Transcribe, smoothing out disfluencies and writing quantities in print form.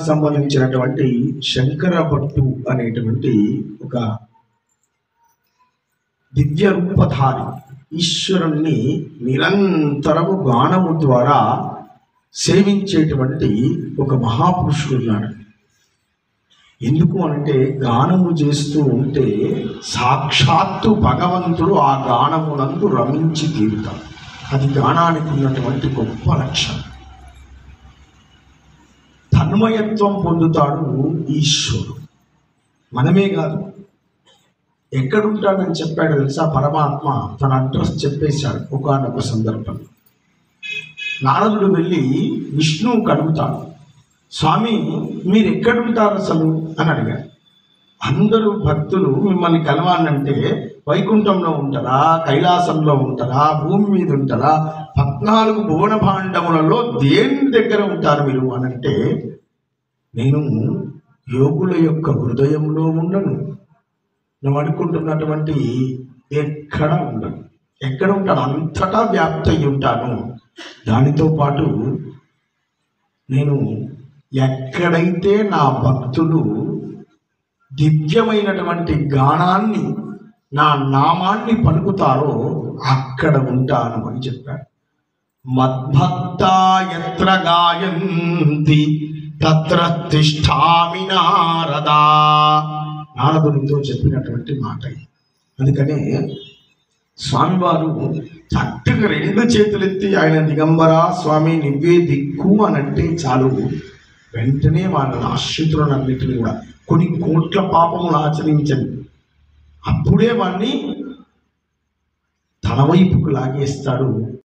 సంబంధించినటువంటి శంకర భట్టు అనేటువంటి ఒక దివ్య రూపధారి ఈశ్వరుణ్ణి నిరంతరము గానము ద్వారా సేవించేటువంటి ఒక మహాపురుషుడు ఉన్నాడు. ఎందుకు అంటే గానము చేస్తూ ఉంటే సాక్షాత్తు భగవంతుడు ఆ గానమునందు రమించి తీరుతాడు. అది గానానికి ఉన్నటువంటి గొప్ప లక్షణం. తన్మయత్వం పొందుతాడు ఈశ్వరుడు. మనమే కాదు, ఎక్కడుంటాడని చెప్పాడు తెలుసా? పరమాత్మ తన అడ్రస్ చెప్పేశాడు ఒకానొక సందర్భంలో. నారదుడు వెళ్ళి విష్ణువుకి అడుగుతాడు, స్వామి మీరు ఎక్కడుంటారు అసలు అని అడిగాడు. అందరూ భక్తులు మిమ్మల్ని కలవాలంటే వైకుంఠంలో ఉంటారా, కైలాసంలో ఉంటారా, భూమి మీద ఉంటారా, 14 భువన భాండములలో దేని దగ్గర ఉంటారు మీరు అని అంటే, నేను యోగుల యొక్క హృదయంలో ఉండను, నువ్వు అనుకుంటున్నటువంటి ఎక్కడ ఉండను. ఎక్కడ ఉంటాను? అంతటా వ్యాప్తి అయి ఉంటాను. దానితో పాటు నేను ఎక్కడైతే నా భక్తులు దివ్యమైనటువంటి గానాన్ని, నా నామాన్ని పలుకుతారో అక్కడ ఉంటాను అని చెప్పాడు. మద్భక్తా యత్ర గాయంతి తత్ర తిష్ఠామి నారదా. నారదునితో చెప్పినటువంటి మాట. అందుకనే స్వామివారు చక్కగా 2 చేతులెత్తి ఆయన దిగంబర స్వామి నువ్వే దిక్కు అని అంటే చాలు, వెంటనే వాళ్ళ ఆశ్రితులన్నింటినీ కూడా కొన్ని కోట్ల పాపములు ఆచరించండి, అప్పుడే వాడిని తన వైపుకు లాగేస్తాడు